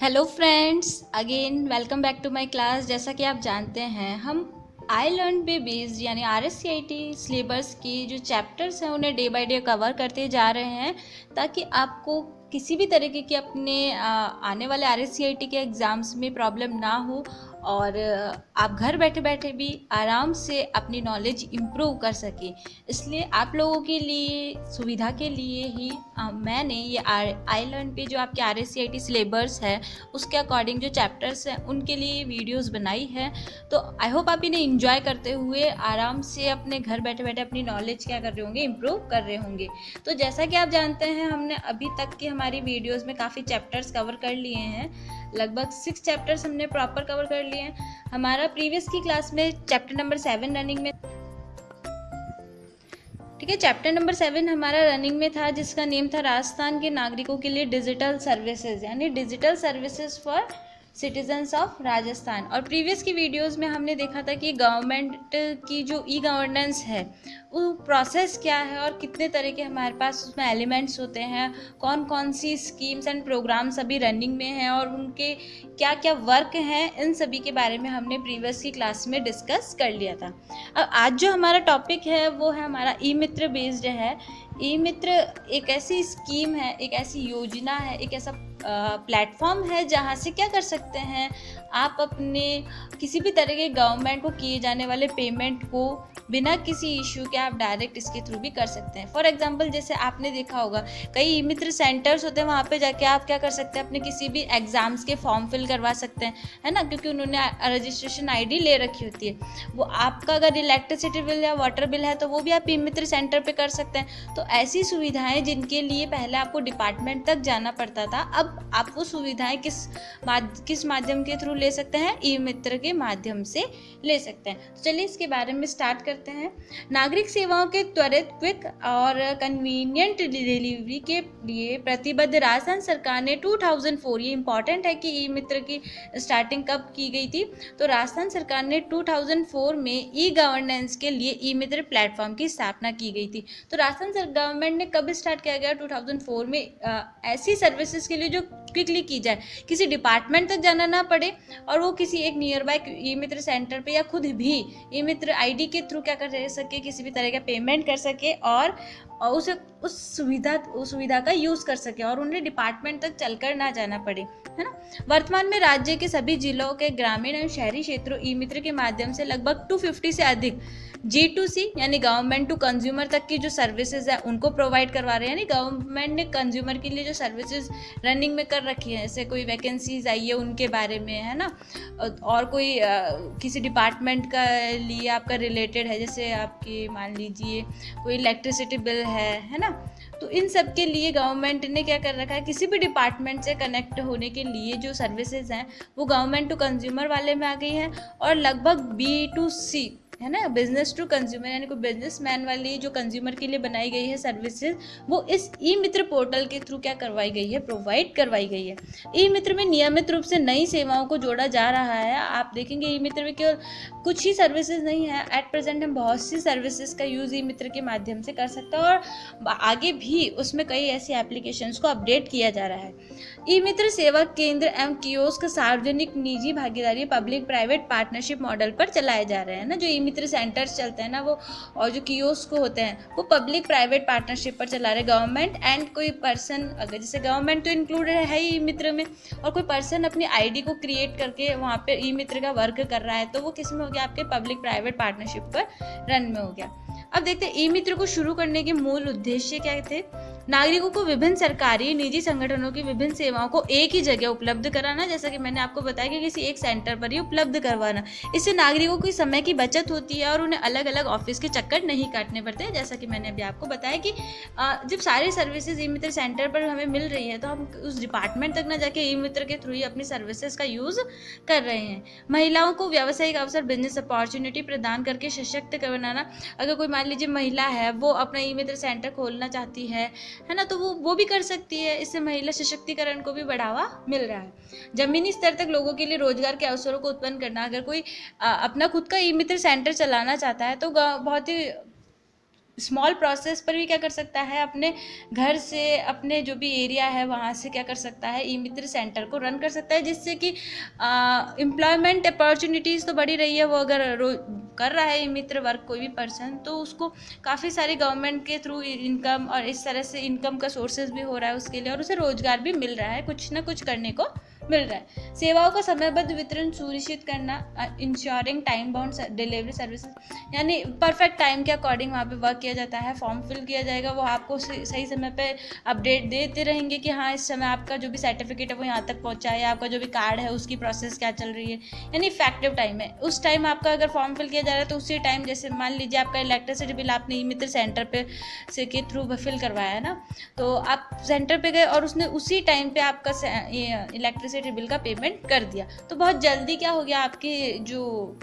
Hello friends, again welcome back to my class. जैसा कि आप जानते हैं, हम आई लर्न पे बेस्ड यानी RSCIT सिलेबस की जो चैप्टर्स हैं उन्हें डे बाय डे कवर करते जा रहे हैं, ताकि आपको किसी भी तरीके की अपने आने वाले RSCIT के एग्ज़ाम्स में प्रॉब्लम ना हो और आप घर बैठे बैठे भी आराम से अपनी नॉलेज इम्प्रूव कर सकें। इसलिए आप लोगों के लिए सुविधा के लिए ही मैंने ये आई लर्न पे जो आपके RSCIT सिलेबस है उसके अकॉर्डिंग जो चैप्टर्स हैं उनके लिए वीडियोस बनाई है। तो आई होप आप इन्हें एंजॉय करते हुए आराम से अपने घर बैठे बैठे अपनी नॉलेज क्या कर रहे होंगे, इम्प्रूव कर रहे होंगे। तो जैसा कि आप जानते हैं, हमने अभी तक की हमारी वीडियोस में काफ़ी चैप्टर्स कवर कर लिए हैं। लगभग 6 चैप्टर्स हमने प्रॉपर कवर कर लिए हैं। हमारा प्रीवियस की क्लास में चैप्टर नंबर 7 रनिंग में, ठीक है, चैप्टर नंबर 7 हमारा रनिंग में था, जिसका नेम था राजस्थान के नागरिकों के लिए डिजिटल सर्विसेज, यानी digital services for citizens of Rajasthan. और प्रीवियस की वीडियोस में हमने देखा था कि गवर्नमेंट की जो ई गवर्नेंस है वो प्रोसेस क्या है और कितने तरह के हमारे पास उसमें एलिमेंट्स होते हैं, कौन कौन सी स्कीम्स एंड प्रोग्राम्स अभी रनिंग में हैं और उनके क्या क्या वर्क हैं, इन सभी के बारे में हमने प्रीवियस की क्लास में डिस्कस कर लिया था। अब आज जो हमारा टॉपिक है वो है हमारा ई मित्र बेस्ड है। ई मित्र एक ऐसी स्कीम है, एक ऐसी योजना है, एक ऐसा प्लेटफॉर्म है जहाँ से क्या कर सकते हैं, आप अपने किसी भी तरह के गवर्नमेंट को किए जाने वाले पेमेंट को बिना किसी इशू के आप डायरेक्ट इसके थ्रू भी कर सकते हैं। फॉर एग्जांपल, जैसे आपने देखा होगा कई ई मित्र सेंटर्स होते हैं, वहाँ पे जाके आप क्या कर सकते हैं, अपने किसी भी एग्ज़ाम्स के फॉर्म फिल करवा सकते हैं, है ना, क्योंकि उन्होंने रजिस्ट्रेशन ID ले रखी होती है। वो आपका अगर इलेक्ट्रिसिटी बिल या वाटर बिल है तो वो भी आप ई मित्र सेंटर पर कर सकते हैं। तो ऐसी सुविधाएँ जिनके लिए पहले आपको डिपार्टमेंट तक जाना पड़ता था, अब आप वो सुविधाएँ किस माध्यम के थ्रू ले सकते हैं, ई मित्र के माध्यम से ले सकते हैं। तो चलिए इसके बारे में स्टार्ट करते हैं। नागरिक सेवाओं के त्वरित, क्विक और कन्वीनियंट डिलीवरी के लिए प्रतिबद्ध राजस्थान सरकार ने 2004, ये इंपॉर्टेंट है कि ई मित्र की स्टार्टिंग कब की गई थी, तो राजस्थान सरकार ने 2004 में ई गवर्नेंस के लिए ई मित्र प्लेटफॉर्म की स्थापना की गई थी। तो राजस्थान गवर्नमेंट ने कब स्टार्ट किया गया, 2004 में, ऐसी सर्विसेज के लिए जो क्विकली की जाए, किसी डिपार्टमेंट तक जाना ना पड़े और वो किसी एक near by E Mitra centre पे या खुद भी ई मित्र ID के थ्रू क्या कर सके, किसी भी तरह का पेमेंट कर सके और उस सुविधा का यूज़ कर सके और उन्हें डिपार्टमेंट तक चलकर ना जाना पड़े, है ना। वर्तमान में राज्य के सभी जिलों के ग्रामीण एवं शहरी क्षेत्रों ई मित्र के माध्यम से लगभग 250 से अधिक G2C यानी गवर्नमेंट टू कंज्यूमर तक की जो सर्विसेज है उनको प्रोवाइड करवा रहे हैं। यानी गवर्नमेंट ने कंज्यूमर के लिए जो सर्विसेज रनिंग में कर रखी है, जैसे कोई वैकेंसीज आई है उनके बारे में, है ना, और कोई किसी डिपार्टमेंट का लिए आपका रिलेटेड है, जैसे आपकी मान लीजिए कोई इलेक्ट्रिसिटी बिल है ना, तो इन सब के लिए गवर्नमेंट ने क्या कर रखा है, किसी भी डिपार्टमेंट से कनेक्ट होने के लिए जो सर्विसेज हैं वो गवर्नमेंट टू कंज्यूमर वाले में आ गई हैं और लगभग B2C, है ना, बिजनेस टू कंज्यूमर, यानी कोई बिजनेसमैन वाली जो कंज्यूमर के लिए बनाई गई है सर्विसेज, वो इस ई मित्र पोर्टल के थ्रू क्या करवाई गई है, प्रोवाइड करवाई गई है। ई मित्र में नियमित रूप से नई सेवाओं को जोड़ा जा रहा है। आप देखेंगे ई मित्र में केवल कुछ ही सर्विसेज नहीं है, एट प्रेजेंट हम बहुत सी सर्विसेज का यूज़ ई मित्र के माध्यम से कर सकते हैं और आगे भी उसमें कई ऐसी एप्लीकेशंस को अपडेट किया जा रहा है। ई मित्र सेवा केंद्र एवं कियोस्क सार्वजनिक निजी भागीदारी पब्लिक प्राइवेट पार्टनरशिप मॉडल पर चलाए जा रहे हैं ना। जो ई मित्र सेंटर्स चलते हैं ना वो, और जो कियोस्क होते हैं वो पब्लिक प्राइवेट पार्टनरशिप पर चला रहे गवर्नमेंट एंड कोई पर्सन, अगर जैसे गवर्नमेंट तो इंक्लूडेड है ई मित्र में, और कोई पर्सन अपनी ID को क्रिएट करके वहाँ पे ई मित्र का वर्क कर रहा है, तो वो किस में हो गया, आपके पब्लिक प्राइवेट पार्टनरशिप पर रन में हो गया। अब देखते हैं ई मित्र को शुरू करने के मूल उद्देश्य क्या थे। नागरिकों को विभिन्न सरकारी निजी संगठनों की विभिन्न सेवाओं को एक ही जगह उपलब्ध कराना, जैसा कि मैंने आपको बताया कि किसी एक सेंटर पर ही उपलब्ध करवाना। इससे नागरिकों की समय की बचत होती है और उन्हें अलग अलग ऑफिस के चक्कर नहीं काटने पड़ते हैं। जैसा कि मैंने अभी आपको बताया कि जब सारी सर्विसेज ई मित्र सेंटर पर हमें मिल रही है तो हम उस डिपार्टमेंट तक ना जाके ई मित्र के थ्रू ही अपनी सर्विसेज का यूज़ कर रहे हैं। महिलाओं को व्यावसायिक अवसर, बिजनेस अपॉर्चुनिटी प्रदान करके सशक्त बनाना। अगर कोई मान लीजिए महिला है, वो अपना ई मित्र सेंटर खोलना चाहती है ना, तो वो भी कर सकती है। इससे महिला सशक्तिकरण को भी बढ़ावा मिल रहा है। जमीनी स्तर तक लोगों के लिए रोजगार के अवसरों को उत्पन्न करना। अगर कोई अपना खुद का ई मित्र सेंटर चलाना चाहता है तो बहुत ही स्मॉल प्रोसेस पर भी क्या कर सकता है, अपने घर से, अपने जो भी एरिया है वहाँ से क्या कर सकता है, ई मित्र सेंटर को रन कर सकता है, जिससे कि एम्प्लॉयमेंट अपॉर्चुनिटीज़ तो बढ़ी रही है। वो अगर कर रहा है ई मित्र वर्क कोई भी पर्सन, तो उसको काफ़ी सारी गवर्नमेंट के थ्रू इनकम और इस तरह से इनकम का सोर्सेज भी हो रहा है उसके लिए, और उसे रोजगार भी मिल रहा है, कुछ ना कुछ करने को मिल रहा है। सेवाओं का समयबद्ध वितरण सुनिश्चित करना, ensuring time bound delivery services, यानी परफेक्ट टाइम के अकॉर्डिंग वहाँ पे वर्क किया जाता है, फॉर्म फिल किया जाएगा, वो आपको सही समय पे अपडेट देते रहेंगे कि हाँ इस समय आपका जो भी सर्टिफिकेट है वो यहाँ तक पहुँचा है, आपका जो भी कार्ड है उसकी प्रोसेस क्या चल रही है, यानी इफेक्टिव टाइम है। उस टाइम आपका अगर फॉर्म फिल किया जा रहा है तो उसी टाइम, जैसे मान लीजिए आपका इलेक्ट्रिसिटी बिल आपने ई मित्र सेंटर पे से के थ्रू फिल करवाया है ना, तो आप सेंटर पे गए और उसने उसी टाइम पे आपका इलेक्ट्रिसिटी बिल का पेमेंट कर दिया, तो बहुत जल्दी क्या हो गया, आपकी जो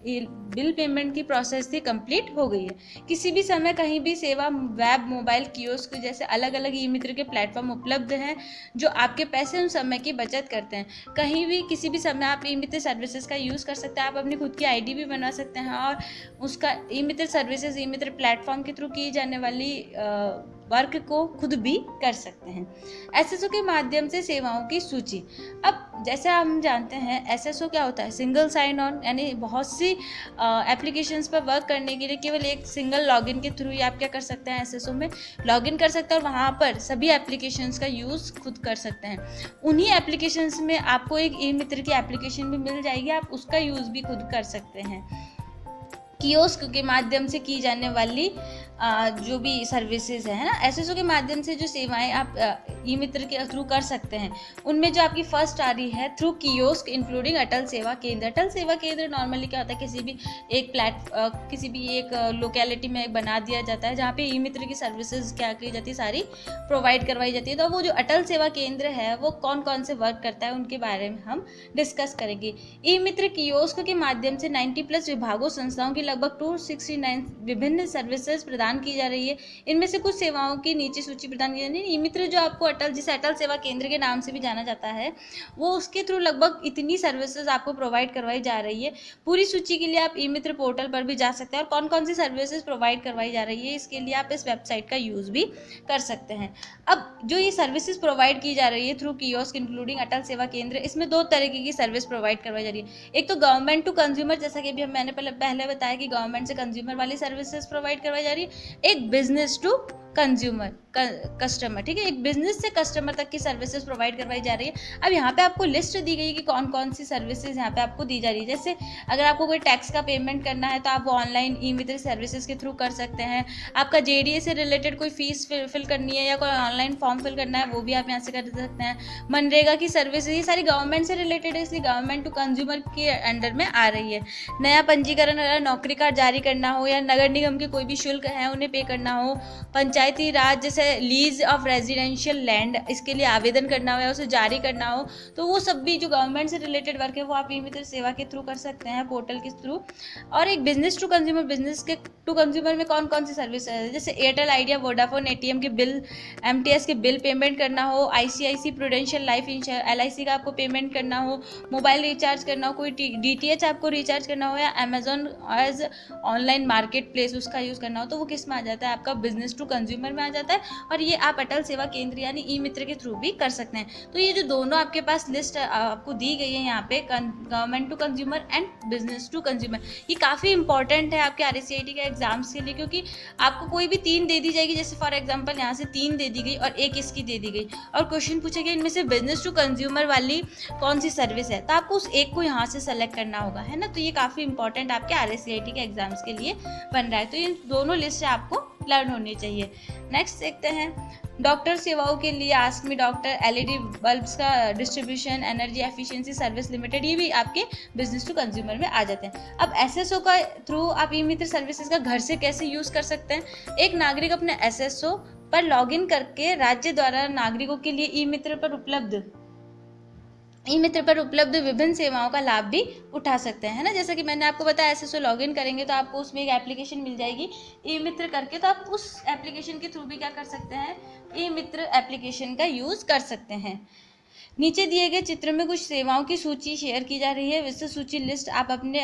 बिल पेमेंट की प्रोसेस थी कंप्लीट हो गई है। किसी भी समय कहीं भी सेवा, वेब, मोबाइल, कियोस्क जैसे अलग अलग ई मित्र के प्लेटफॉर्म उपलब्ध हैं जो आपके पैसे और समय की बचत करते हैं। कहीं भी किसी भी समय आप ई मित्र सर्विसेज का यूज़ कर सकते हैं। आप अपनी खुद की आईडी भी बना सकते हैं और उसका ई मित्र सर्विसेज, ई मित्र प्लेटफॉर्म के थ्रू की जाने वाली वर्क को खुद भी कर सकते हैं। एसएसओ के माध्यम से सेवाओं की सूची। अब जैसे हम जानते हैं एसएसओ क्या होता है, सिंगल साइन ऑन, यानी बहुत सी एप्लीकेशंस पर वर्क करने के लिए केवल एक सिंगल लॉगिन के थ्रू ही आप क्या कर सकते हैं, एसएसओ में लॉगिन कर सकते हैं और वहाँ पर सभी एप्लीकेशंस का यूज़ खुद कर सकते हैं। उन्हीं एप्लीकेशंस में आपको एक ई मित्र की एप्लीकेशन भी मिल जाएगी, आप उसका यूज़ भी खुद कर सकते हैं। कियोस्क के माध्यम से की जाने वाली जो भी सर्विसेज है ना, एसएसओ के माध्यम से जो सेवाएं आप ई मित्र के थ्रू कर सकते हैं, उनमें जो आपकी फर्स्ट आ रही है थ्रू कियोस्क इंक्लूडिंग अटल सेवा केंद्र। अटल सेवा केंद्र नॉर्मली क्या होता है, किसी भी एक लोकेलिटी में बना दिया जाता है जहाँ पे ई मित्र की सर्विसेज क्या की जाती है, सारी प्रोवाइड करवाई जाती है। तो वो जो अटल सेवा केंद्र है वो कौन कौन से वर्क करता है उनके बारे में हम डिस्कस करेंगे। ई मित्र कियोस्क के माध्यम से 90+ विभागों, संस्थाओं की लगभग 269 विभिन्न सर्विसेज प्रदान की जा रही है। इनमें से कुछ सेवाओं की नीचे सूची प्रदान की जाती है। ई मित्र जो आपको जिसे अटल सेवा केंद्र के नाम से भी जाना जाता है, वो उसके थ्रू लगभग इतनी सर्विसेज आपको प्रोवाइड करवाई जा रही है। पूरी सूची के लिए आप ई मित्र पोर्टल पर भी जा सकते हैं और कौन कौन सी सर्विसेज प्रोवाइड करवाई जा रही है इसके लिए आप इस वेबसाइट का यूज़ भी कर सकते हैं। अब जो ये सर्विसेज प्रोवाइड की जा रही है थ्रू कियोस्क इंक्लूडिंग अटल सेवा केंद्र, इसमें दो तरीके की सर्विस प्रोवाइड करवाई जा रही है। एक तो गवर्नमेंट टू कंज्यूमर, जैसा कि अभी मैंने पहले बताया कि गवर्नमेंट से कंज्यूमर वाली सर्विसेज प्रोवाइड करवाई जा रही है। एक बिजनेस टू कंज्यूमर कस्टमर, ठीक है, एक बिजनेस से कस्टमर तक की सर्विसेज प्रोवाइड करवाई जा रही है। अब यहाँ पे आपको लिस्ट दी गई कि कौन कौन सी सर्विसेज यहाँ पे आपको दी जा रही है। जैसे अगर आपको कोई टैक्स का पेमेंट करना है तो आप वो ऑनलाइन ई मित्र सर्विसेज के थ्रू कर सकते हैं। आपका जेडीए से रिलेटेड कोई फीस फिल करनी है या कोई ऑनलाइन फॉर्म फिल करना है वो भी आप यहाँ से कर सकते हैं। मनरेगा की सर्विसेज, ये सारी गवर्नमेंट से रिलेटेड है, इसलिए गवर्नमेंट टू कंज्यूमर के अंडर में आ रही है। नया पंजीकरण, नौकरी कार्ड जारी करना हो या नगर निगम के कोई भी शुल्क है उन्हें पे करना हो, पंचायती राज जैसे लीज ऑफ रेजिडेंशियल लैंड, इसके लिए आवेदन करना हो या उसे जारी करना हो, तो वो सब भी जो गवर्नमेंट से रिलेटेड वर्क है वो आप ई मित्र सेवा के थ्रू कर सकते हैं, पोर्टल के थ्रू। और एक बिजनेस टू कंज्यूमर, बिजनेस के टू कंज्यूमर में कौन कौन सी सर्विस है, जैसे एयरटेल, आइडिया, वोडाफोन, एटीएम के बिल, एमटीएस के बिल पेमेंट करना हो, ICICI Prudential life insurance, LIC का आपको पेमेंट करना हो, मोबाइल रिचार्ज करना हो, कोई डीटीएच आपको रिचार्ज करना हो या Amazon as online market place उसका यूज़ करना हो, तो वो किस में आ जाता है, आपका बिजनेस टू कंज्यूमर में आ जाता है। और ये आप अटल सेवा केंद्र यानी ई मित्र के थ्रू भी कर सकते हैं। तो ये जो दोनों आपके पास लिस्ट आपको दी गई है यहाँ पे, government to consumer and business to consumer, ये काफ़ी इंपॉर्टेंट है आपके RACIT के एग्जाम्स के लिए, क्योंकि आपको कोई भी 3 दे दी जाएगी, जैसे फॉर एग्जांपल यहाँ से 3 दे दी गई और एक इसकी दे दी गई और क्वेश्चन पूछा गया इनमें से बिजनेस टू कंज्यूमर वाली कौन सी सर्विस है, तो आपको उस एक को यहाँ से सेलेक्ट करना होगा, है ना। तो ये काफ़ी इंपॉर्टेंट आपके RACIT के एग्जाम्स के लिए बन रहा है। तो इन दोनों लिस्ट आपको लर्न होनी चाहिए। नेक्स्ट देखते हैं डॉक्टर सेवाओं के लिए ask me doctor, LED bulbs का distribution, energy efficiency service limited, ये भी आपके बिजनेस टू कंज्यूमर में आ जाते हैं। अब SSO का थ्रू आप ई मित्र सर्विसेज का घर से कैसे यूज़ कर सकते हैं। एक नागरिक अपने SSO पर लॉगिन करके राज्य द्वारा नागरिकों के लिए ई मित्र पर उपलब्ध विभिन्न सेवाओं का लाभ भी उठा सकते हैं, है ना। जैसा कि मैंने आपको बताया SSO लॉगिन करेंगे तो आपको उसमें एक एप्लीकेशन मिल जाएगी ई मित्र करके, तो आप उस एप्लीकेशन के थ्रू भी क्या कर सकते हैं, ई मित्र एप्लीकेशन का यूज़ कर सकते हैं। नीचे दिए गए चित्र में कुछ सेवाओं की सूची शेयर की जा रही है। विस्तृत सूची लिस्ट आप अपने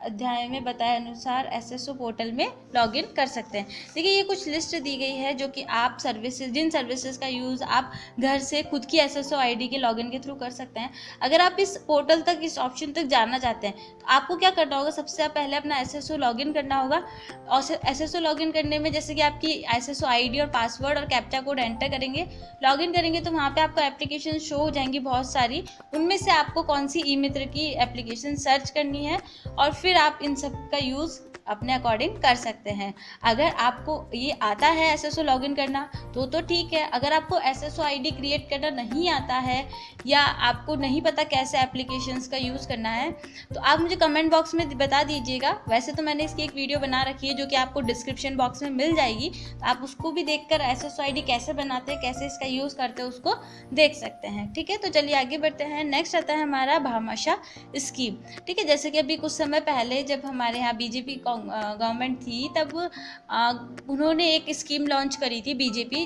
अध्याय में बताए अनुसार एसएसओ पोर्टल में लॉगिन कर सकते हैं। देखिए ये कुछ लिस्ट दी गई है जो कि आप सर्विसेज, जिन सर्विसेज का यूज़ आप घर से खुद की एसएसओ आईडी के लॉगिन के थ्रू कर सकते हैं। अगर आप इस पोर्टल तक, इस ऑप्शन तक जाना चाहते हैं तो आपको क्या करना होगा, सबसे पहले अपना एसएसओ लॉगिन करना होगा। और एसएसओ लॉगिन करने में जैसे कि आपकी एसएसओ आईडी और पासवर्ड और कैप्चा कोड एंटर करेंगे, लॉगिन करेंगे तो वहाँ पे आपको एप्लीकेशन शो हो जाएंगी बहुत सारी। उनमें से आपको कौन सी ई मित्र की एप्लीकेशन सर्च करनी है और फिर आप इन सब का यूज़ अपने अकॉर्डिंग कर सकते हैं। अगर आपको ये आता है एसएसओ लॉगिन करना तो ठीक है। अगर आपको एसएसओ आईडी क्रिएट करना नहीं आता है या आपको नहीं पता कैसे एप्लीकेशंस का यूज़ करना है तो आप मुझे कमेंट बॉक्स में बता दीजिएगा। वैसे तो मैंने इसकी एक वीडियो बना रखी है जो कि आपको डिस्क्रिप्शन बॉक्स में मिल जाएगी, तो आप उसको भी देखकर एसएसओ आईडी कैसे बनाते हैं, कैसे इसका यूज़ करते हैं उसको देख सकते हैं। ठीक है, तो चलिए आगे बढ़ते हैं। नेक्स्ट आता है हमारा भामाशाह स्कीम। ठीक है, जैसे कि अभी कुछ समय पहले जब हमारे यहाँ बीजेपी गवर्नमेंट थी तब उन्होंने एक स्कीम लॉन्च करी थी बीजेपी,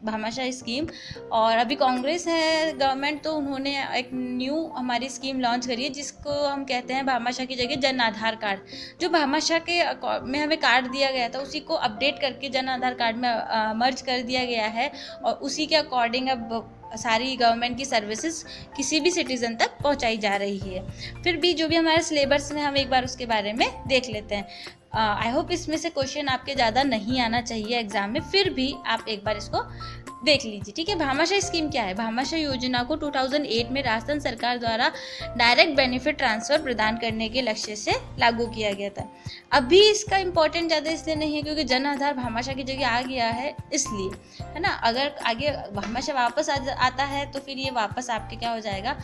भामाशाह स्कीम। और अभी कांग्रेस है गवर्नमेंट तो उन्होंने एक न्यू हमारी स्कीम लॉन्च करी है जिसको हम कहते हैं भामाशाह की जगह जन आधार कार्ड। जो भामाशाह के में हमें कार्ड दिया गया था उसी को अपडेट करके जन आधार कार्ड में मर्ज कर दिया गया है और उसी के अकॉर्डिंग अब सारी गवर्नमेंट की सर्विसेज किसी भी सिटीज़न तक पहुंचाई जा रही है। फिर भी जो भी हमारे सिलेबस में हम एक बार उसके बारे में देख लेते हैं। आई होप इसमें से क्वेश्चन आपके ज़्यादा नहीं आना चाहिए एग्जाम में, फिर भी आप एक बार इसको देख लीजिए। ठीक है, भामाशाह स्कीम क्या है? भामाशाह योजना को 2008 में राजस्थान सरकार द्वारा डायरेक्ट बेनिफिट ट्रांसफ़र प्रदान करने के लक्ष्य से लागू किया गया था। अभी इसका इम्पोर्टेंट ज़्यादा इसलिए नहीं है क्योंकि जन आधार भामाशाह की जगह आ गया है, इसलिए, है ना। अगर आगे भामाशाह वापस आता है तो फिर ये वापस आपके क्या हो जाएगा,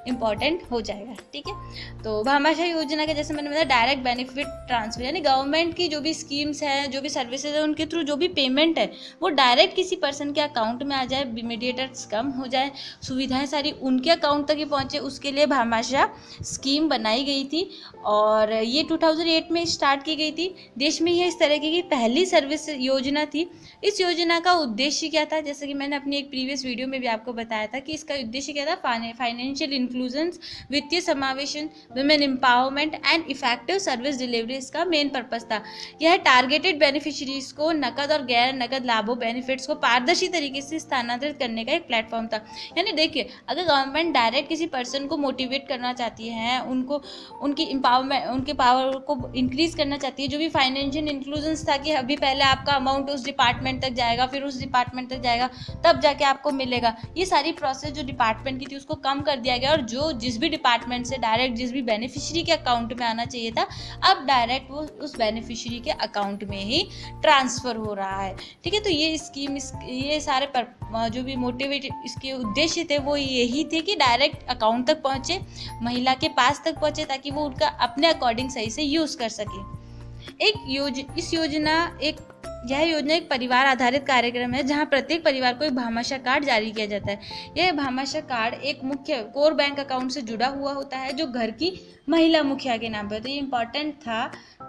इम्पॉर्टेंट हो जाएगा। ठीक है, तो भामाशाह योजना के जैसे मैंने बताया डायरेक्ट बेनिफिट ट्रांसफर, यानी गवर्नमेंट की जो भी स्कीम्स हैं, जो भी सर्विसेज है, उनके थ्रू जो भी पेमेंट है वो डायरेक्ट किसी पर्सन के अकाउंट में आ जाए, मीडिएटर्स कम हो जाए, सुविधाएं सारी उनके अकाउंट तक ही पहुंचे, उसके लिए भामाशाह स्कीम बनाई गई थी। और ये 2008 में स्टार्ट की गई थी। देश में यह इस तरह की पहली सर्विस योजना थी। इस योजना का उद्देश्य क्या था? जैसे कि मैंने अपनी एक प्रीवियस वीडियो में भी आपको बताया था कि इसका उद्देश्य क्या था, फाइनेंशियल इंक्लूजन, वित्तीय समावेशन, women empowerment and effective service delivery इसका मेन पर्पस था। यह टारगेटेड बेनिफिशरीज को नकद और गैर नकद लाभों, बेनिफिट्स को पारदर्शी तरीके से स्थानांतरित करने का एक प्लेटफॉर्म था। यानी देखिए, अगर गवर्नमेंट डायरेक्ट किसी पर्सन को मोटिवेट करना चाहती है, उनको उनकी एम्पावरमेंट, उनके पावर को इंक्रीज करना चाहती है, जो भी फाइनेंशियल इंक्लूजन था कि अभी पहले आपका अमाउंट उस डिपार्टमेंट तक जाएगा, फिर उस डिपार्टमेंट तक जाएगा, तब जाके आपको मिलेगा, ये सारी प्रोसेस जो डिपार्टमेंट की थी उसको कम कर दिया गया। और जो जिस भी डिपार्टमेंट से डायरेक्ट जिस भी बेनिफिशियरी के अकाउंट में आना चाहिए था, अब डायरेक्ट वो उस बेनिफिशियरी के अकाउंट में ही ट्रांसफ़र हो रहा है। ठीक है, तो ये स्कीम, ये सारे जो भी मोटिवेट इसके उद्देश्य थे वो यही थे कि डायरेक्ट अकाउंट तक पहुँचे, महिला के पास तक पहुँचे, ताकि वो उनका अपने अकॉर्डिंग सही से यूज़ कर सके। यह योजना एक परिवार आधारित कार्यक्रम है जहां प्रत्येक परिवार को एक भामाशाह कार्ड जारी किया जाता है। यह भामाशाह कार्ड एक मुख्य कोर बैंक अकाउंट से जुड़ा हुआ होता है जो घर की महिला मुखिया के नाम पे होता है। ये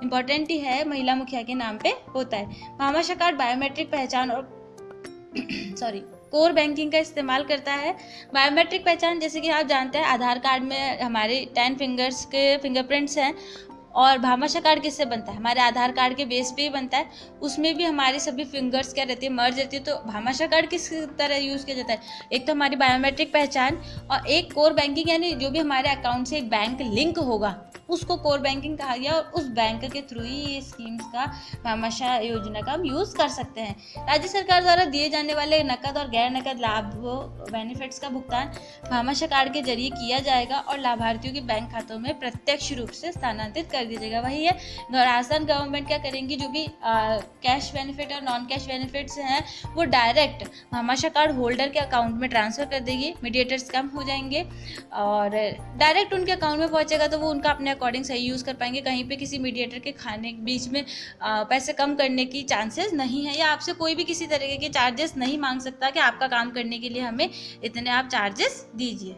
इम्पोर्टेंट ही है, महिला मुखिया के नाम पे होता है। भामाशाह कार्ड बायोमेट्रिक पहचान और कोर बैंकिंग का इस्तेमाल करता है। बायोमेट्रिक पहचान, जैसे कि आप जानते हैं आधार कार्ड में हमारे 10 फिंगर्स के फिंगरप्रिंट्स हैं, और भामाशाह कार्ड किससे बनता है? हमारे आधार कार्ड के बेस पे ही बनता है। उसमें भी हमारी सभी फिंगर्स क्या रहती है, मर्ज रहती है। तो भामाशाह कार्ड किस तरह यूज़ किया जाता है? एक तो हमारी बायोमेट्रिक पहचान और एक कोर बैंकिंग, यानी जो भी हमारे अकाउंट से एक बैंक लिंक होगा उसको कोर बैंकिंग कहा गया, और उस बैंक के थ्रू ही ये स्कीम्स का, भामाशाह योजना का हम यूज़ कर सकते हैं। राज्य सरकार द्वारा दिए जाने वाले नकद और गैर नकद लाभ, बेनिफिट्स का भुगतान भामाशाह कार्ड के जरिए किया जाएगा और लाभार्थियों के बैंक खातों में प्रत्यक्ष रूप से स्थानांतरित कर दिया जाएगा। वही है, राजस्थान गवर्नमेंट क्या करेंगी, जो भी कैश बेनिफिट और नॉन कैश बेनिफिट्स हैं वो डायरेक्ट भामाशाह कार्ड होल्डर के अकाउंट में ट्रांसफ़र कर देगी। मीडिएटर्स कम हो जाएंगे और डायरेक्ट उनके अकाउंट में पहुंचेगा, तो वो उनका अपने अकॉर्डिंग सही यूज़ कर पाएंगे। कहीं पे किसी मीडिएटर के खाने के बीच में पैसे कम करने की चांसेस नहीं है, या आपसे कोई भी किसी तरीके के चार्जेस नहीं मांग सकता कि आपका काम करने के लिए हमें इतने आप चार्जेस दीजिए।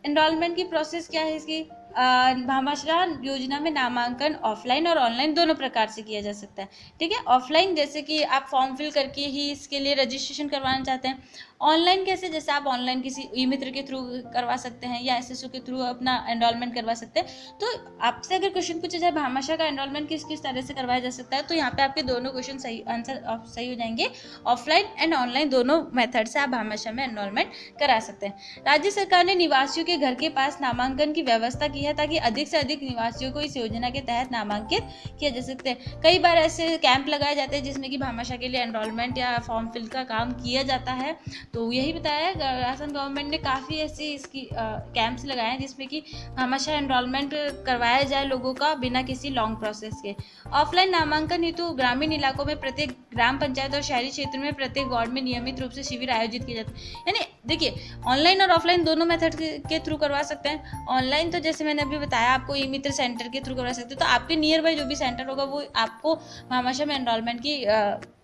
एनरोलमेंट की प्रोसेस क्या है इसकी? भामाशाह योजना में नामांकन ऑफलाइन और ऑनलाइन दोनों प्रकार से किया जा सकता है। ठीक है, ऑफलाइन जैसे कि आप फॉर्म फिल करके ही इसके लिए रजिस्ट्रेशन करवाना चाहते हैं। ऑनलाइन कैसे, जैसे आप ऑनलाइन किसी ई मित्र के थ्रू करवा सकते हैं या एसएसओ के थ्रू अपना एनरोलमेंट करवा सकते हैं। तो आपसे अगर क्वेश्चन पूछा जाए भामाशाह का एनरोलमेंट किस किस तरह से करवाया जा सकता है, तो यहाँ पे आपके दोनों क्वेश्चन सही आंसर सही हो जाएंगे। ऑफलाइन एंड ऑनलाइन दोनों मेथड से आप भामाशाह में एनरोलमेंट करा सकते हैं। राज्य सरकार ने निवासियों के घर के पास नामांकन की व्यवस्था की है ताकि अधिक से अधिक निवासियों को इस योजना के तहत नामांकित किया जा सकते हैं। कई बार ऐसे कैंप लगाए जाते हैं जिसमें कि भामाशाह के लिए एनरोलमेंट या फॉर्म फिल का काम किया जाता है। तो यही बताया, राजस्थान गवर्नमेंट ने काफ़ी ऐसी इसकी कैंप्स लगाए हैं जिसमें कि भामाशाह एनरोलमेंट करवाया जाए लोगों का बिना किसी लॉन्ग प्रोसेस के। ऑफलाइन नामांकन हेतु ग्रामीण इलाकों में प्रत्येक ग्राम पंचायत और शहरी क्षेत्र में प्रत्येक वार्ड में नियमित रूप से शिविर आयोजित किए जाते हैं। यानी देखिए, ऑनलाइन और ऑफलाइन दोनों मेथड के थ्रू करवा सकते हैं। ऑनलाइन तो जैसे मैंने अभी बताया आपको ई मित्र सेंटर के थ्रू करवा सकते हैं, तो आपके नियर बाय जो भी सेंटर होगा वो आपको भामाशाह में एनरोलमेंट की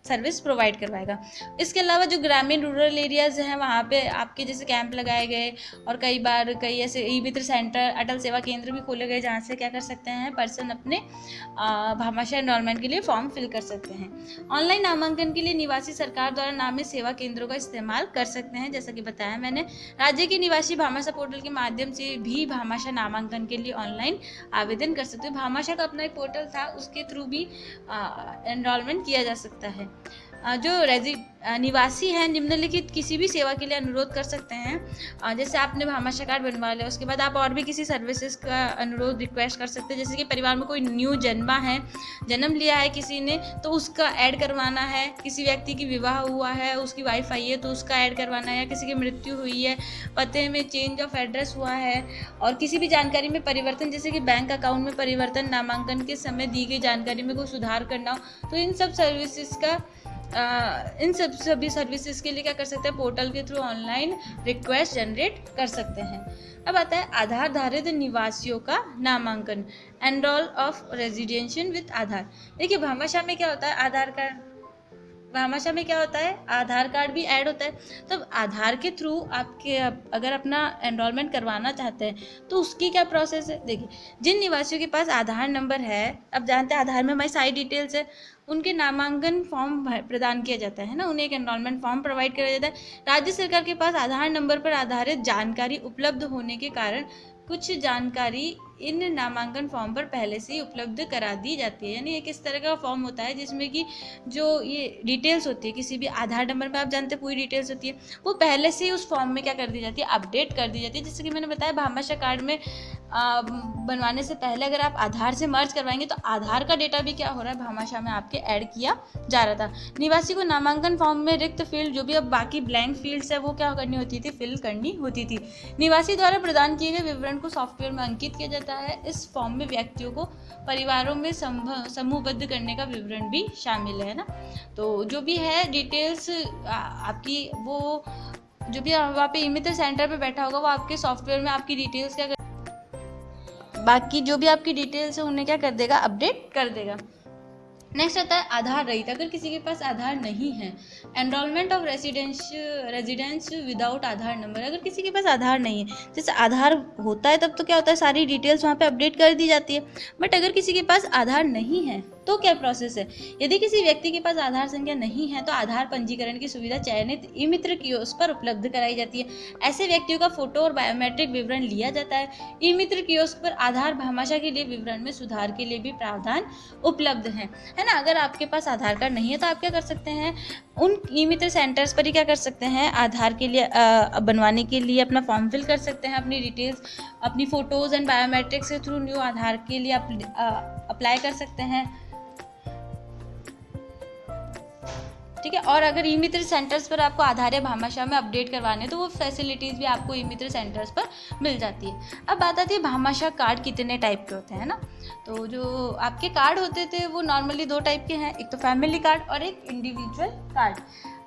सर्विस प्रोवाइड करवाएगा। इसके अलावा जो ग्रामीण रूरल एरियाज़ हैं वहाँ पे आपके जैसे कैंप लगाए गए और कई बार कई ऐसे ई मित्र सेंटर, अटल सेवा केंद्र भी खोले गए जहाँ से क्या कर सकते हैं पर्सन अपने भामाशाह एनरोलमेंट के लिए फॉर्म फिल कर सकते हैं। ऑनलाइन नामांकन के लिए निवासी सरकार द्वारा नामित सेवा केंद्रों का इस्तेमाल कर सकते हैं। जैसा कि बताया मैंने, राज्य के निवासी भामाशाह पोर्टल के माध्यम से भी भामाशाह नामांकन के लिए ऑनलाइन आवेदन कर सकते हैं। भामाशाह का अपना एक पोर्टल था, उसके थ्रू भी एनरोलमेंट किया जा सकता है। जो निवासी हैं निम्नलिखित किसी भी सेवा के लिए अनुरोध कर सकते हैं। जैसे आपने भामाशाह कार्ड बनवा लिया, उसके बाद आप और भी किसी सर्विसेज का अनुरोध रिक्वेस्ट कर सकते हैं। जैसे कि परिवार में कोई न्यू जन्म लिया है किसी ने, तो उसका ऐड करवाना है। किसी व्यक्ति की विवाह हुआ है, उसकी वाइफ आई है तो उसका ऐड करवाना है। या किसी की मृत्यु हुई है, पते में चेंज ऑफ एड्रेस हुआ है, और किसी भी जानकारी में परिवर्तन, जैसे कि बैंक अकाउंट में परिवर्तन, नामांकन के समय दी गई जानकारी में कोई सुधार करना हो, तो इन सब सर्विसेज का सभी सर्विसेज के लिए क्या कर सकते हैं, पोर्टल के थ्रू ऑनलाइन रिक्वेस्ट जनरेट कर सकते हैं। अब आता है आधार धारित निवासियों का नामांकन, एनरोल ऑफ रेजिडेंशियल विद आधार। देखिए भामाशाह में क्या होता है, भामाशाह में क्या होता है, आधार कार्ड भी ऐड होता है। तो आधार के थ्रू आपके अगर अपना एनरोलमेंट करवाना चाहते हैं तो उसकी क्या प्रोसेस है। देखिए, जिन निवासियों के पास आधार नंबर है, अब जानते हैं आधार में हमारी सारी डिटेल्स है, उनके नामांकन फॉर्म प्रदान किया जाता है ना, उन्हें एक एनरोलमेंट फॉर्म प्रोवाइड किया जाता है। राज्य सरकार के पास आधार नंबर पर आधारित जानकारी उपलब्ध होने के कारण कुछ जानकारी इन नामांकन फॉर्म पर पहले से ही उपलब्ध करा दी जाती है। यानी एक इस तरह का फॉर्म होता है जिसमें कि जो ये डिटेल्स होती है, किसी भी आधार नंबर पे आप जानते हैं पूरी डिटेल्स होती है, वो पहले से ही उस फॉर्म में क्या कर दी जाती है, अपडेट कर दी जाती है। जैसे कि मैंने बताया भामाशाह कार्ड में बनवाने से पहले अगर आप आधार से मर्ज करवाएंगे तो आधार का डेटा भी क्या हो रहा है, भामाशाह में आपके ऐड किया जा रहा था। निवासी को नामांकन फॉर्म में रिक्त फील्ड, जो भी अब बाकी ब्लैंक फील्ड्स है, वो क्या करनी होती थी, फिल करनी होती थी। निवासी द्वारा प्रदान किए गए विवरण को सॉफ्टवेयर में अंकित किया जाता है। इस फॉर्म में व्यक्तियों को परिवारों में समूहबद्ध करने का विवरण भी शामिल है ना। तो जो भी है डिटेल्स आपकी, वो जो भी वहाँ पे ई मित्र सेंटर पे बैठा होगा वो आपके सॉफ्टवेयर में आपकी डिटेल्स क्या बाकी जो भी आपकी डिटेल्स है उन्हें क्या कर देगा, अपडेट कर देगा। नेक्स्ट आता है आधार रहित। अगर किसी के पास आधार नहीं है, enrolment of residence without Aadhaar number. अगर किसी के पास आधार नहीं है, जैसे आधार होता है तब तो क्या होता है, सारी डिटेल्स वहाँ पे अपडेट कर दी जाती है। बट अगर किसी के पास आधार नहीं है तो क्या प्रोसेस है। यदि किसी व्यक्ति के पास आधार संख्या नहीं है तो आधार पंजीकरण की सुविधा चयनित ई मित्र कियोस्क पर उपलब्ध कराई जाती है। ऐसे व्यक्तियों का फोटो और बायोमेट्रिक विवरण लिया जाता है। ई मित्र कियोस्क पर आधार भामाशाह के लिए विवरण में सुधार के लिए भी प्रावधान उपलब्ध है ना। अगर आपके पास आधार कार्ड नहीं है तो आप क्या कर सकते हैं, उन ई मित्र सेंटर्स पर ही क्या कर सकते हैं, आधार के लिए बनवाने के लिए अपना फॉर्म फिल कर सकते हैं। अपनी डिटेल्स, अपनी फोटोज़ एंड बायोमेट्रिक्स के थ्रू न्यू आधार के लिए अप्लाई कर सकते हैं। ठीक है, और अगर ई मित्र सेंटर्स पर आपको आधार या भामाशाह में अपडेट करवाने तो वो फैसिलिटीज़ भी आपको ई मित्र सेंटर्स पर मिल जाती है। अब बात आती है भामाशाह कार्ड कितने टाइप के होते हैं ना। तो जो आपके कार्ड होते थे वो नॉर्मली 2 टाइप के हैं, एक तो फैमिली कार्ड और एक इंडिविजुअल कार्ड।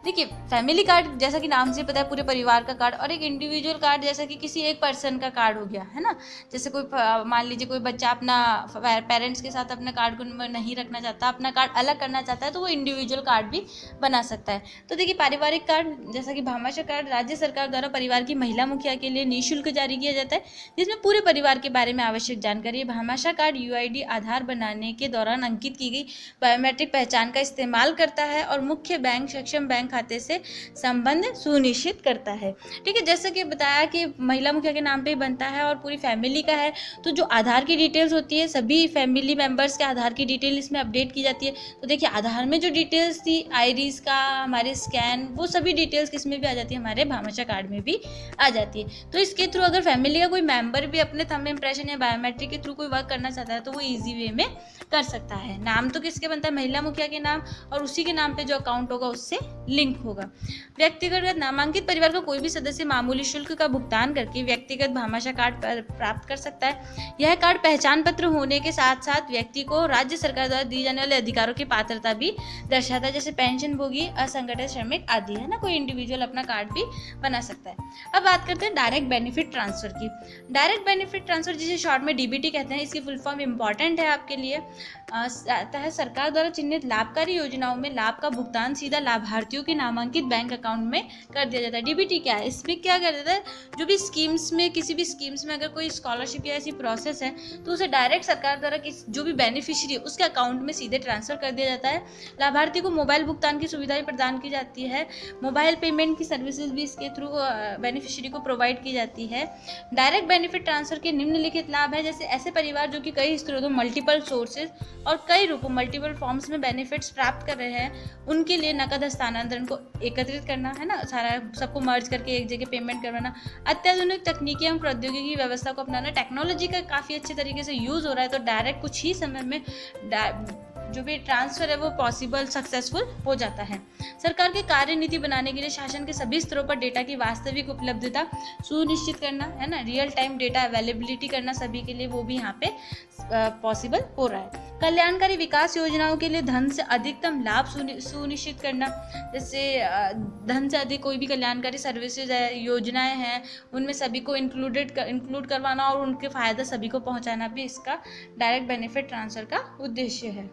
देखिए फैमिली कार्ड जैसा कि नाम से पता है पूरे परिवार का कार्ड, और एक इंडिविजुअल कार्ड जैसा कि किसी एक पर्सन का कार्ड हो गया, है ना। जैसे कोई मान लीजिए कोई बच्चा अपना पेरेंट्स के साथ अपने कार्ड को नहीं रखना चाहता, अपना कार्ड अलग करना चाहता है, तो वो इंडिविजुअल कार्ड भी बना सकता है। तो देखिए पारिवारिक कार्ड जैसा कि भामाशाह कार्ड राज्य सरकार द्वारा परिवार की महिला मुखिया के लिए निःशुल्क जारी किया जाता है, जिसमें पूरे परिवार के बारे में आवश्यक जानकारी। भामाशाह कार्ड यूआईडी आधार बनाने के दौरान अंकित की गई बायोमेट्रिक पहचान का इस्तेमाल करता है और मुख्य बैंक सक्षम बैंक खाते से संबंध सुनिश्चित करता है। ठीक है, जैसा कि बताया कि महिला मुखिया के नाम पे ही बनता है और पूरी फैमिली का है, तो जो आधार की डिटेल्स होती है सभी फैमिली मेंबर्स के आधार की डिटेल इसमें अपडेट की जाती है। तो देखिए आधार में जो डिटेल्स थी आईरीज का, हमारे स्कैन, वो सभी डिटेल्स किसमें भी आ जाती है, हमारे भामाशाह कार्ड में भी आ जाती है। तो इसके थ्रू अगर फैमिली का कोई मेंबर भी अपने थंब इंप्रेशन या बायोमेट्रिक के थ्रू कोई वर्क करना चाहता है तो वो ईजी वे में कर सकता है। नाम तो किसके बनता है, महिला मुखिया के नाम, और उसी के नाम पे जो अकाउंट होगा उससे लिंक होगा। व्यक्तिगत नामांकित परिवार का कोई भी सदस्य मामूली शुल्क का भुगतान करके व्यक्तिगत भामाशाह कार्ड प्राप्त कर सकता है। यह कार्ड पहचान पत्र होने के साथ साथ व्यक्ति को राज्य सरकार द्वारा दी जाने वाले अधिकारों की पात्रता भी दर्शाता है, जैसे पेंशन भोगी, असंगठित श्रमिक आदि, है ना। कोई इंडिविजुअल अपना कार्ड भी बना सकता है। अब बात करते हैं डायरेक्ट बेनिफिट ट्रांसफर की। डायरेक्ट बेनिफिट ट्रांसफर जिसे शॉर्ट में डीबीटी कहते हैं, इसकी फुल फॉर्म इंपॉर्टेंट है आपके लिए। सरकार द्वारा चिन्हित लाभकारी योजनाओं में लाभ का भुगतान सीधा लाभार्थियों के नामांकित बैंक अकाउंट में कर दिया जाता है। डीबीटी क्या है, इसमें क्या कर देता है, जो भी स्कीम्स में, किसी भी स्कीम्स में अगर कोई स्कॉलरशिप या ऐसी प्रोसेस है तो उसे डायरेक्ट सरकार द्वारा जो भी बेनिफिशियरी है उसके अकाउंट में सीधे ट्रांसफर कर दिया जाता है। लाभार्थी को मोबाइल भुगतान की सुविधाएं प्रदान की जाती है। मोबाइल पेमेंट की सर्विसेज भी इसके थ्रू बेनिफिशियरी को प्रोवाइड की जाती है। डायरेक्ट बेनिफिट ट्रांसफर के निम्नलिखित लाभ है, जैसे ऐसे परिवार जो कि कई स्रोतों, मल्टीपल सोर्सेज और कई रूपों, मल्टीपल फॉर्म्स में बेनिफिट्स प्राप्त कर रहे हैं, उनके लिए नकद हस्तांतरण को एकत्रित करना, है ना, सारा सबको मर्ज करके एक जगह पेमेंट करवाना, अत्याधुनिक तकनीकी एवं प्रौद्योगिकी व्यवस्था को अपनाना, टेक्नोलॉजी का काफ़ी अच्छे तरीके से यूज़ हो रहा है, तो डायरेक्ट कुछ ही समय में जो भी ट्रांसफ़र है वो पॉसिबल, सक्सेसफुल हो जाता है। सरकार की कार्यनीति बनाने के लिए शासन के सभी स्तरों पर डेटा की वास्तविक उपलब्धता सुनिश्चित करना, है ना, रियल टाइम डेटा अवेलेबिलिटी करना सभी के लिए, वो भी यहाँ पे पॉसिबल हो रहा है। कल्याणकारी विकास योजनाओं के लिए धन से अधिकतम लाभ सुनिश्चित करना, जैसे धन से अधिक कोई भी कल्याणकारी सर्विसेज है, योजनाएं हैं, उनमें सभी को इंक्लूड करवाना और उनके फ़ायदा सभी को पहुंचाना भी इसका डायरेक्ट बेनिफिट ट्रांसफ़र का उद्देश्य है,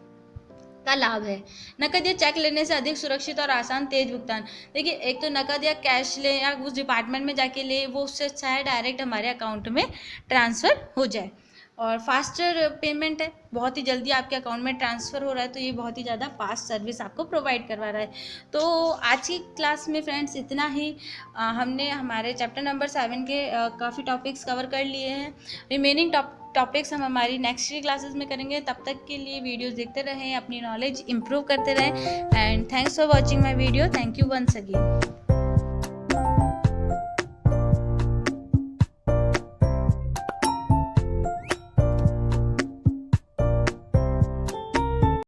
का लाभ है। नकद या चेक लेने से अधिक सुरक्षित और आसान तेज भुगतान। देखिए एक तो नकद या कैश ले या उस डिपार्टमेंट में जाके ले, वो उससे अच्छा है डायरेक्ट हमारे अकाउंट में ट्रांसफ़र हो जाए। और फास्टर पेमेंट है, बहुत ही जल्दी आपके अकाउंट में ट्रांसफ़र हो रहा है, तो ये बहुत ही ज़्यादा फास्ट सर्विस आपको प्रोवाइड करवा रहा है। तो आज की क्लास में फ्रेंड्स इतना ही। हमने हमारे चैप्टर नंबर 7 के काफ़ी टॉपिक्स कवर कर लिए हैं। रिमेनिंग टॉपिक्स हम हमारी नेक्स्ट क्लासेस में करेंगे। तब तक के लिए वीडियोस देखते रहें, अपनी नॉलेज इंप्रूव करते रहें। And thanks for watching my video. Thank you once again.